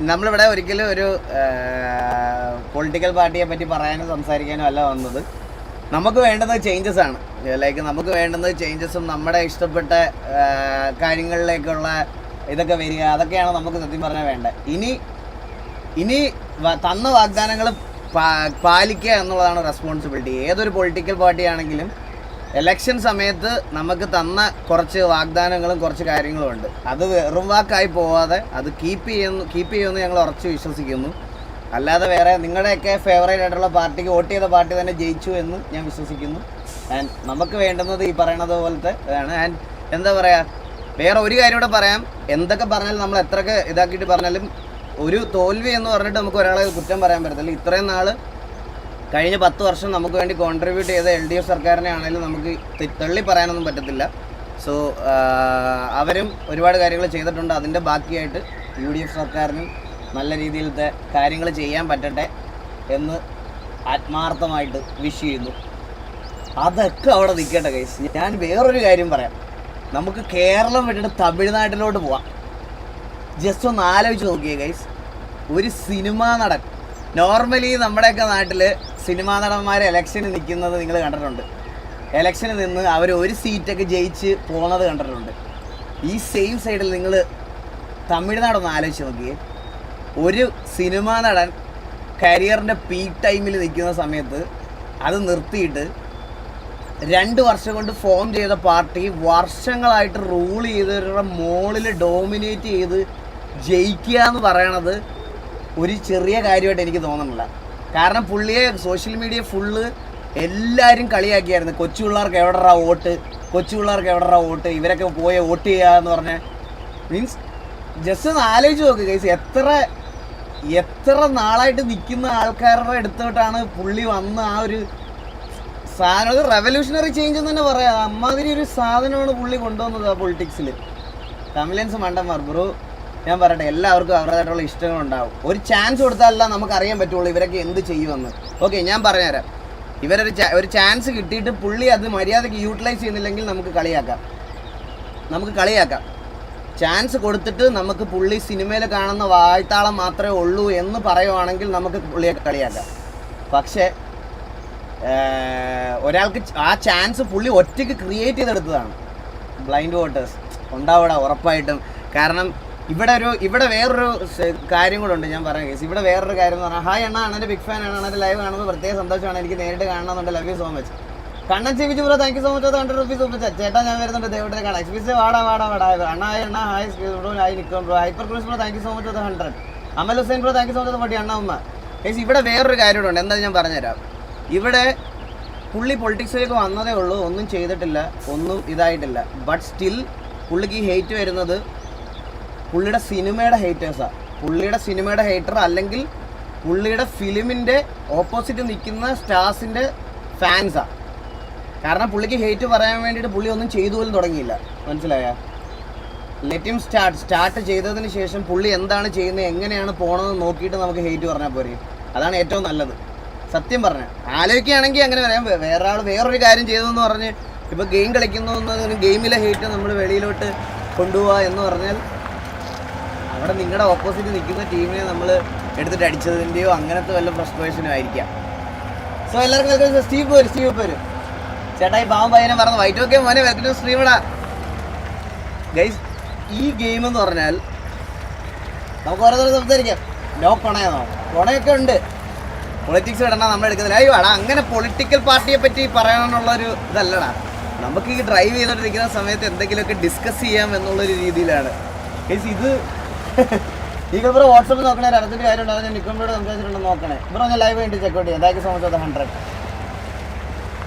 നമ്മളിവിടെ ഒരിക്കലും ഒരു പൊളിറ്റിക്കൽ പാർട്ടിയെ പറ്റി പറയാനും സംസാരിക്കാനും അല്ല വന്നത്. നമുക്ക് വേണ്ടുന്നത് ചേഞ്ചസ് ആണ്. ലൈക്ക് നമുക്ക് വേണ്ടുന്നത് ചേഞ്ചസും നമ്മുടെ ഇഷ്ടപ്പെട്ട കാര്യങ്ങളിലേക്കുള്ള ഇതൊക്കെ വരിക, അതൊക്കെയാണ് നമുക്ക് സത്യം പറഞ്ഞാൽ വേണ്ടത്. ഇനി തന്ന വാഗ്ദാനങ്ങൾ പാലിക്കുക എന്നുള്ളതാണ് റെസ്പോൺസിബിലിറ്റി. ഏതൊരു പൊളിറ്റിക്കൽ പാർട്ടി ആണെങ്കിലും ഇലക്ഷൻ സമയത്ത് നമുക്ക് തന്ന കുറച്ച് വാഗ്ദാനങ്ങളും കുറച്ച് കാര്യങ്ങളും ഉണ്ട്. അത് വെറും വാക്കായി പോവാതെ അത് കീപ്പ് ചെയ്യുമെന്ന് ഞങ്ങൾ ഉറച്ച് വിശ്വസിക്കുന്നു. അല്ലാതെ വേറെ നിങ്ങളുടെയൊക്കെ ഫേവറേറ്റ് ആയിട്ടുള്ള പാർട്ടിക്ക് വോട്ട് ചെയ്ത പാർട്ടി തന്നെ ജയിച്ചു എന്ന് ഞാൻ വിശ്വസിക്കുന്നു. ആൻഡ് നമുക്ക് വേണ്ടുന്നത് ഈ പറയണത് പോലത്തെ ഇതാണ്. ആൻഡ് എന്താ പറയുക, വേറെ ഒരു കാര്യം കൂടെ പറയാം. എന്തൊക്കെ പറഞ്ഞാലും നമ്മൾ എത്രയൊക്കെ ഇതാക്കിയിട്ട് പറഞ്ഞാലും ഒരു തോൽവി എന്ന് പറഞ്ഞിട്ട് നമുക്ക് ഒരാളെ കുറ്റം പറയാൻ പറ്റത്തില്ല. ഇത്രയും നാൾ കഴിഞ്ഞ 10 വർഷം നമുക്ക് വേണ്ടി കോൺട്രിബ്യൂട്ട് ചെയ്ത LDF സർക്കാരിനെ ആണെങ്കിലും നമുക്ക് തള്ളി പറയാനൊന്നും പറ്റത്തില്ല. സോ അവരും ഒരുപാട് കാര്യങ്ങൾ ചെയ്തിട്ടുണ്ട്. അതിൻ്റെ ബാക്കിയായിട്ട് UDF സർക്കാരിനും നല്ല രീതിയിലത്തെ കാര്യങ്ങൾ ചെയ്യാൻ പറ്റട്ടെ എന്ന് ആത്മാർത്ഥമായിട്ട് വിഷ് ചെയ്യുന്നു. അതൊക്കെ അവിടെ നിൽക്കട്ടെ ഗൈസ്. ഞാൻ വേറൊരു കാര്യം പറയാം. നമുക്ക് കേരളം വിട്ടിട്ട് തമിഴ്നാട്ടിലോട്ട് പോവാം. ജസ്റ്റ് ഒന്ന് ആലോചിച്ച് നോക്കിയേ ഗൈസ്. ഒരു സിനിമാ നടൻ, നോർമലി നമ്മുടെയൊക്കെ നാട്ടിൽ സിനിമാ നടന്മാർ ഇലക്ഷന് നിൽക്കുന്നത് നിങ്ങൾ കണ്ടിട്ടുണ്ട്. ഇലക്ഷന് നിന്ന് അവർ ഒരു സീറ്റൊക്കെ ജയിച്ച് പോകുന്നത് കണ്ടിട്ടുണ്ട്. ഈ സെയിം സൈഡിൽ നിങ്ങൾ തമിഴ്നാടൊന്ന് ആലോചിച്ച് നോക്കിയേ. ഒരു സിനിമാ നടൻ കരിയറിൻ്റെ പീക്ക് ടൈമിൽ നിൽക്കുന്ന സമയത്ത് അത് നിർത്തിയിട്ട് 2 വർഷം കൊണ്ട് ഫോം ചെയ്ത പാർട്ടി വർഷങ്ങളായിട്ട് റൂൾ ചെയ്തവരുടെ മോളിൽ ഡോമിനേറ്റ് ചെയ്ത് ജയിക്കുക എന്ന് പറയണത് ഒരു ചെറിയ കാര്യമായിട്ട് എനിക്ക് തോന്നുന്നില്ല. കാരണം പുള്ളിയെ സോഷ്യൽ മീഡിയ ഫുള്ള് എല്ലാവരും കളിയാക്കിയായിരുന്നു. കൊച്ചു പിള്ളേർക്ക് എവിടെടാ വോട്ട്, കൊച്ചു പിള്ളേർക്ക് എവിടെടാ വോട്ട്, ഇവരൊക്കെ പോയി വോട്ട് ചെയ്യുക എന്ന് പറഞ്ഞ മീൻസ് ജസ്റ്റ് ഒന്ന് ആലോചിച്ച് നോക്ക് ഗൈസ്. എത്ര നാളായിട്ട് നിൽക്കുന്ന ആൾക്കാരുടെ അടുത്തോട്ടാണ് പുള്ളി വന്ന് ആ ഒരു സാധനം, ഒരു റെവല്യൂഷണറി ചേഞ്ച് എന്ന് തന്നെ പറയാം. അമ്മാതിരി ഒരു സാധനമാണ് പുള്ളി കൊണ്ടുവന്നത് ആ പൊളിറ്റിക്സിൽ. തമിഴൻസ് മണ്ടന്മാർ ബ്രോ, ഞാൻ പറയട്ടെ, എല്ലാവർക്കും അവരുടേതായിട്ടുള്ള ഇഷ്ടങ്ങളുണ്ടാവും. ഒരു ചാൻസ് കൊടുത്താലല്ല നമുക്കറിയാൻ പറ്റുള്ളൂ ഇവരൊക്കെ എന്ത് ചെയ്യുമെന്ന്. ഓക്കെ, ഞാൻ പറഞ്ഞുതരാം. ഒരു ചാൻസ് കിട്ടിയിട്ട് പുള്ളി അത് മര്യാദയ്ക്ക് യൂട്ടിലൈസ് ചെയ്യുന്നില്ലെങ്കിൽ നമുക്ക് കളിയാക്കാം. ചാൻസ് കൊടുത്തിട്ട് നമുക്ക് പുള്ളി സിനിമയിൽ കാണുന്ന വായ്ത്താളം മാത്രമേ ഉള്ളൂ എന്ന് പറയുവാണെങ്കിൽ നമുക്ക് പുള്ളിയെ കളിയാക്കാം. പക്ഷേ ഒരാൾക്ക് ആ ചാൻസ് പുള്ളി ഒറ്റയ്ക്ക് ക്രിയേറ്റ് ചെയ്തെടുത്തതാണ്. ബ്ലൈൻഡ് വോട്ടേഴ്സ് ഉണ്ടാവില്ല ഉറപ്പായിട്ടും. കാരണം ഇവിടെ വേറൊരു കാര്യം കൂടെ ഉണ്ട്. ഞാൻ പറയാം കേസ്, ഇവിടെ വേറൊരു കാര്യം എന്ന് പറഞ്ഞാൽ, ഹായ് അണ്ണ, അണ്ണൻ്റെ ബിഗ് ഫാൻ ആണ്. അണ്ണൻ്റെ ലൈവ് കാണുമ്പോൾ പ്രത്യേക സന്തോഷമാണ്. എനിക്ക് നേരിട്ട് കാണണമെന്നുണ്ട്. Love you so much. Kannan ചേച്ചി bro, thank you so much. 100 rupees super chat. ചേട്ടാ ഞാൻ വരുന്നുണ്ട്, ദേവട്ടെ കാണാം. എക്സ്പീസ് വാടാ അണ്ണ ഹായ് ബ്രോ, ഹായ് നിൽക്കും bro. Hyper cruise bro, thank you so much. 100. Amal Hussain bro, thank you so much. മടി അണ്ണ ഉമ്മ. കേസ് ഇവിടെ വേറൊരു കാര്യം ഉണ്ട്. എന്താ ഞാൻ പറഞ്ഞുതരാം. ഇവിടെ പുള്ളി പൊളിറ്റിക്സിലേക്ക് വന്നതേ ഉള്ളൂ, ഒന്നും ചെയ്തിട്ടില്ല, ഒന്നും ഇതായിട്ടില്ല. ബട്ട് സ്റ്റിൽ പുള്ളിക്ക് ഹേറ്റ് വരുന്നത് പുള്ളിയുടെ സിനിമയുടെ ഹേറ്റേഴ്സാണ്. പുള്ളിയുടെ സിനിമയുടെ ഹേറ്റർ അല്ലെങ്കിൽ പുള്ളിയുടെ ഫിലിമിൻ്റെ ഓപ്പോസിറ്റ് നിൽക്കുന്ന സ്റ്റാർസിൻ്റെ ഫാൻസാണ്. കാരണം പുള്ളിക്ക് ഹേറ്റ് പറയാൻ വേണ്ടിയിട്ട് പുള്ളി ഒന്നും ചെയ്തു പോലും തുടങ്ങിയില്ല. മനസ്സിലായ? ലെറ്റ് ഹിം സ്റ്റാർട്ട് ചെയ്തതിന് ശേഷം പുള്ളി എന്താണ് ചെയ്യുന്നത്, എങ്ങനെയാണ് പോകണമെന്ന് നോക്കിയിട്ട് നമുക്ക് ഹേറ്റ് പറഞ്ഞാൽ പോരെ. അതാണ് ഏറ്റവും നല്ലത്. സത്യം പറഞ്ഞാൽ ആലോചിക്കുകയാണെങ്കിൽ അങ്ങനെ പറയാം. വേറൊരു കാര്യം ചെയ്തതെന്ന് പറഞ്ഞ് ഇപ്പോൾ ഗെയിം കളിക്കുന്നു എന്ന് ഗെയിമിലെ ഹേറ്റ് നമ്മൾ വെളിയിലോട്ട് കൊണ്ടുപോവുക എന്ന് പറഞ്ഞാൽ അവിടെ നിങ്ങളുടെ ഓപ്പോസിറ്റ് നിൽക്കുന്ന ടീമിനെ നമ്മൾ എടുത്തിട്ട് അടിച്ചതിൻ്റെയോ അങ്ങനത്തെ വല്ല ഫ്രസ്ട്രേഷനും ആയിരിക്കാം. സോ എല്ലാവർക്കും വെൽക്കം. സ്റ്റീവ് പോരും ചേട്ടാ. ഈ പാവം പയ്യനെ പറഞ്ഞത് വൈറ്റ് ഓക്കെ മോനെ, വെൽക്കം ടു സ്ട്രീമിടാ ഗൈസ്. ഈ ഗെയിം എന്ന് പറഞ്ഞാൽ നമുക്ക് ഓരോ സംസാരിക്കാം. നോ കൊണയൊക്കെ ഉണ്ട്. പൊളിറ്റിക്സ് ഇടണ നമ്മൾ എടുക്കുന്നില്ല. അയ്യോ അടാ, അങ്ങനെ പൊളിറ്റിക്കൽ പാർട്ടിയെ പറ്റി പറയാനുള്ളൊരു ഇതല്ലടാ. നമുക്ക് ഈ ഡ്രൈവ് ചെയ്തുകൊണ്ടിരിക്കുന്ന സമയത്ത് എന്തെങ്കിലുമൊക്കെ ഡിസ്കസ് ചെയ്യാം എന്നുള്ളൊരു രീതിയിലാണ് ഗൈസ് ഇത്. ഈ വാട്സപ്പിൽ നോക്കണേ, 2 കാര്യം ഉണ്ടാകും. ഞാൻ നിൽക്കുമ്പോഴോട് സംസാരിച്ചിട്ടുണ്ടെന്ന് നോക്കണേ ബ്രോ. ഞാൻ ലൈവ് വേണ്ടി ചെക്കൗട്ട് ചെയ്യാം. Thank you so much. 100.